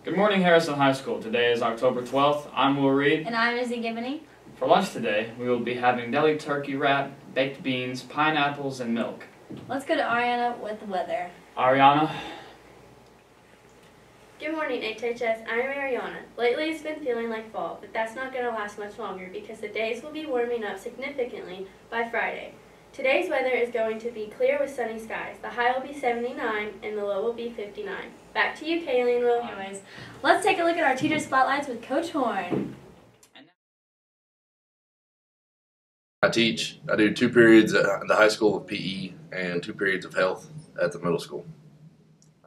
Good morning, Harrison High School. Today is October 12th. I'm Will Reed. And I'm Izzy Gibney. For lunch today, we will be having deli turkey wrap, baked beans, pineapples, and milk. Let's go to Ariana with the weather. Ariana. Good morning, HHS. I'm Ariana. Lately it's been feeling like fall, but that's not going to last much longer because the days will be warming up significantly by Friday. Today's weather is going to be clear with sunny skies. The high will be 79 and the low will be 59. Back to you, Kaylee and Will. Anyways, let's take a look at our teacher spotlights with Coach Horn. I do 2 periods at the high school of PE and 2 periods of health at the middle school.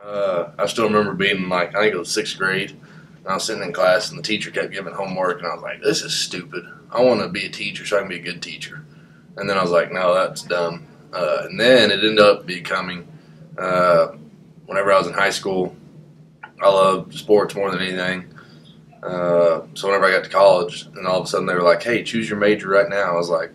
I still remember being I think it was 6th grade, and I was sitting in class and the teacher kept giving homework and I was like, this is stupid. I want to be a teacher so I can be a good teacher. And then I was like, no, that's dumb. And then it ended up becoming, whenever I was in high school, I loved sports more than anything. So whenever I got to college and all of a sudden they were like, hey, choose your major right now. I was like,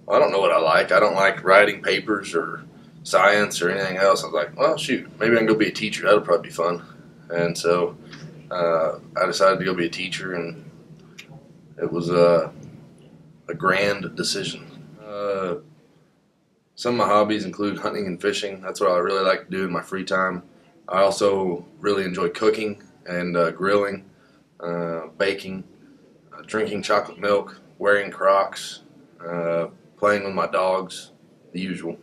well, I don't know what I like. I don't like writing papers or science or anything else. I was like, well, shoot, maybe I can go be a teacher. That'll probably be fun. And so I decided to go be a teacher, and it was a grand decision. Some of my hobbies include hunting and fishing. That's what I really like to do in my free time. I also really enjoy cooking and grilling, baking, drinking chocolate milk, wearing Crocs, playing with my dogs, the usual.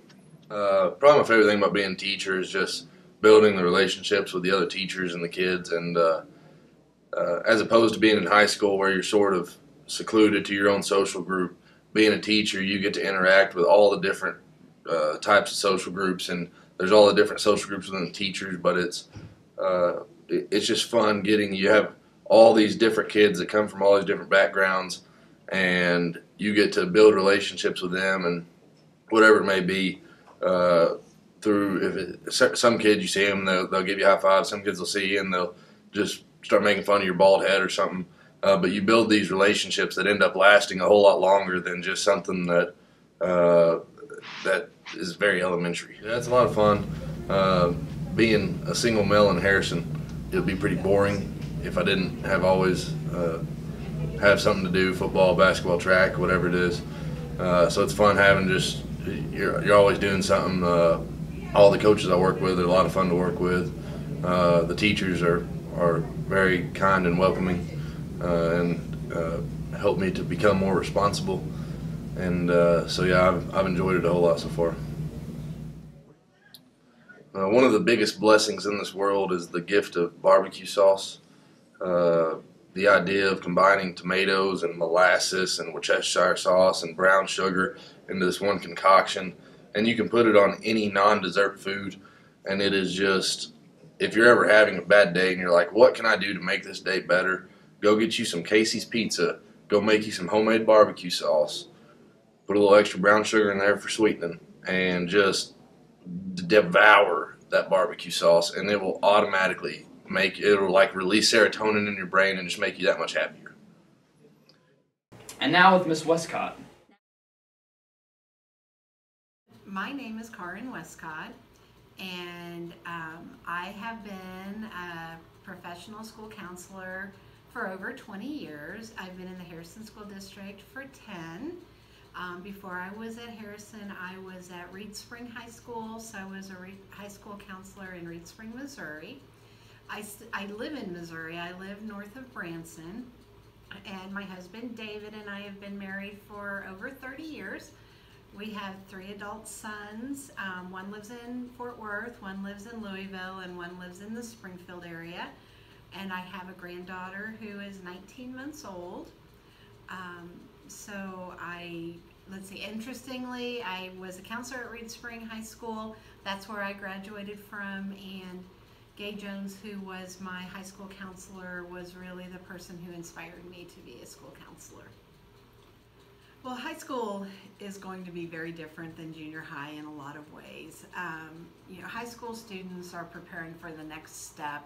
Probably my favorite thing about being a teacher is just building the relationships with the other teachers and the kids, and as opposed to being in high school where you're sort of secluded to your own social group, being a teacher you get to interact with all the different types of social groups, and there's all the different social groups within the teachers, but it's just fun you have all these different kids that come from all these different backgrounds, and you get to build relationships with them, and whatever it may be, some kids you see them, they'll give you high fives. Some kids will see you and they'll just start making fun of your bald head or something. But you build these relationships that end up lasting a whole lot longer than just something that is very elementary. Yeah, it's a lot of fun. Being a single male in Harrison, it would be pretty boring if I didn't always have something to do, football, basketball, track, whatever it is. So it's fun having you're always doing something. All the coaches I work with are a lot of fun to work with. The teachers are very kind and welcoming, and help me to become more responsible. And so yeah, I've enjoyed it a whole lot so far. One of the biggest blessings in this world is the gift of barbecue sauce. The idea of combining tomatoes and molasses and Worcestershire sauce and brown sugar into this one concoction, and you can put it on any non-dessert food, and it is just, if you're ever having a bad day and you're like, what can I do to make this day better? Go get you some Casey's Pizza, go make you some homemade barbecue sauce, put a little extra brown sugar in there for sweetening, and just devour that barbecue sauce, and it will automatically release serotonin in your brain and just make you that much happier. And now with Miss Westcott. My name is Karin Westcott, and I have been a professional school counselor for over 20 years. I've been in the Harrison School District for 10. Before I was at Harrison, I was at Reed Spring High School, so I was a high school counselor in Reed Spring, Missouri. I live in Missouri. I live north of Branson, and my husband David and I have been married for over 30 years. We have 3 adult sons. One lives in Fort Worth, one lives in Louisville, and one lives in the Springfield area. And I have a granddaughter who is 19 months old. Interestingly, I was a counselor at Reed Spring High School. That's where I graduated from, and Gay Jones, who was my high school counselor, was really the person who inspired me to be a school counselor. Well, high school is going to be very different than junior high in a lot of ways. High school students are preparing for the next step,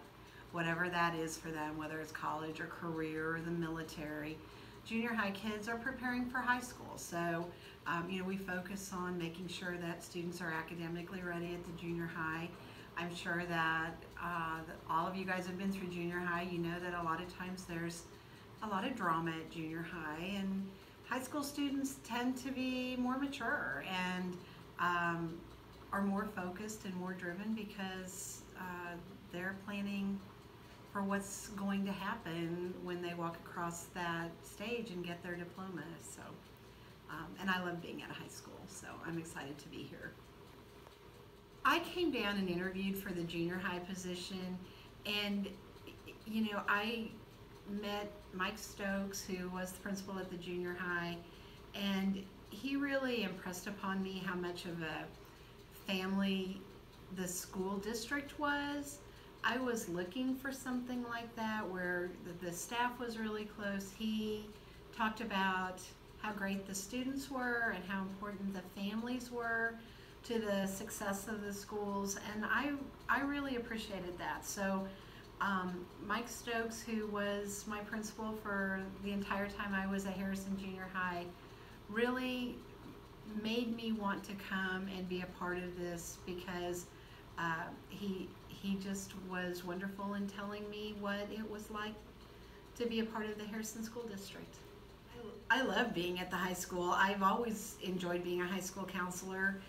whatever that is for them, whether it's college or career or the military. Junior high kids are preparing for high school, so we focus on making sure that students are academically ready at the junior high. I'm sure that all of you guys have been through junior high. You know that a lot of times there's a lot of drama at junior high, and high school students tend to be more mature and are more focused and more driven because they're planning for what's going to happen when they walk across that stage and get their diploma. So, and I love being at a high school, so I'm excited to be here. I came down and interviewed for the junior high position, and you know, I met Mike Stokes, who was the principal at the junior high, and he really impressed upon me how much of a family the school district was. I was looking for something like that where the staff was really close. He talked about how great the students were and how important the families were to the success of the schools, and I really appreciated that. So Mike Stokes, who was my principal for the entire time I was at Harrison Junior High, really made me want to come and be a part of this because he just was wonderful in telling me what it was like to be a part of the Harrison School District. I love being at the high school. I've always enjoyed being a high school counselor.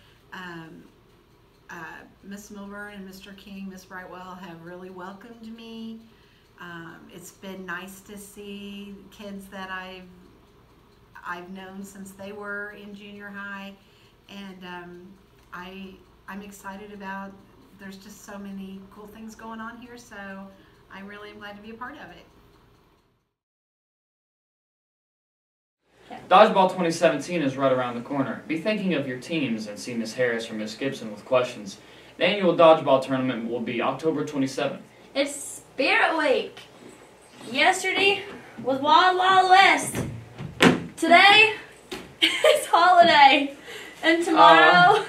Miss Milburn and Mr. King, Miss Brightwell have really welcomed me. It's been nice to see kids that I've known since they were in junior high, and I'm excited about. There's just so many cool things going on here, so I really am glad to be a part of it. Dodgeball 2017 is right around the corner. Be thinking of your teams and see Miss Harris or Miss Gibson with questions. The annual Dodgeball tournament will be October 27th. It's Spirit Week. Yesterday was Wild Wild West. Today is holiday. And tomorrow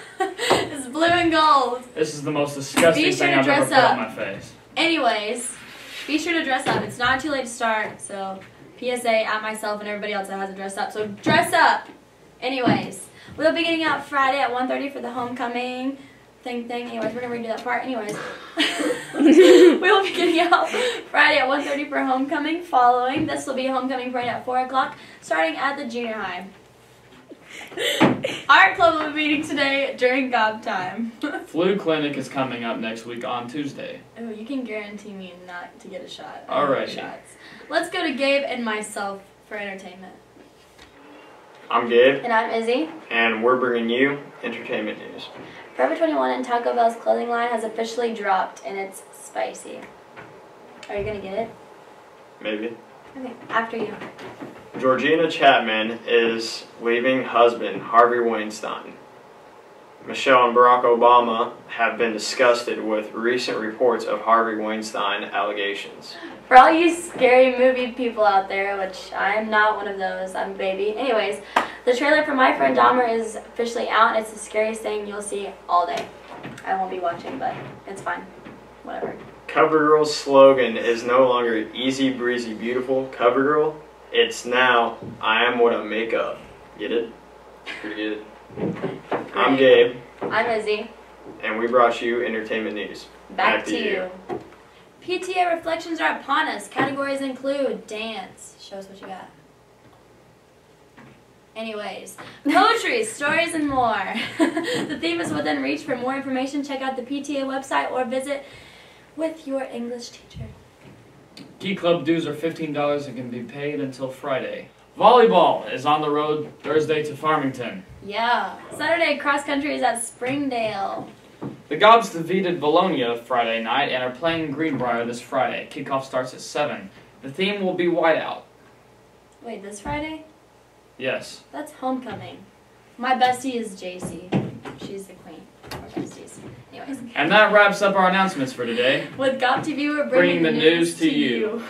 is blue and gold. This is the most disgusting thing I've ever put on my face. Anyways, be sure to dress up. It's not too late to start, so PSA at myself and everybody else that hasn't dressed up. So dress up. Anyways, we'll be getting out Friday at 1:30 for the homecoming thing. Anyways, we're going to redo that part. Anyways, we will be getting out Friday at 1:30 for homecoming. Following, this will be a homecoming parade at 4 o'clock, starting at the junior high. Art club will be meeting today during gob time. Flu clinic is coming up next week on Tuesday. Oh, you can guarantee me not to get a shot. Alrighty. Let's go to Gabe and myself for entertainment. I'm Gabe. And I'm Izzy. And we're bringing you entertainment news. Forever 21 and Taco Bell's clothing line has officially dropped, and it's spicy. Are you going to get it? Maybe. Okay, after you. Georgina Chapman is leaving husband Harvey Weinstein. Michelle and Barack Obama have been disgusted with recent reports of Harvey Weinstein allegations. For all you scary movie people out there, which I'm not one of those, I'm a baby. Anyways, the trailer for My Friend Dahmer is officially out, and it's the scariest thing you'll see all day. I won't be watching, but it's fine. Whatever. CoverGirl's slogan is no longer easy, breezy, beautiful CoverGirl. It's now, I am what I make up. Get it? Pretty good. I'm Gabe. I'm Izzy. And we brought you entertainment news. Back to you. PTA reflections are upon us. Categories include dance. Show us what you got. Anyways, poetry, stories, and more. The theme is within reach. For more information, check out the PTA website or visit with your English teacher. Key Club dues are $15 and can be paid until Friday. Volleyball is on the road Thursday to Farmington. Yeah. Saturday, cross country is at Springdale. The Gobs defeated Valonia Friday night and are playing Greenbrier this Friday. Kickoff starts at 7. The theme will be whiteout. Wait, this Friday? Yes. That's homecoming. My bestie is JC. She's the queen. Our besties. Anyways. And that wraps up our announcements for today. With Gob TV, we're bringing the news to you.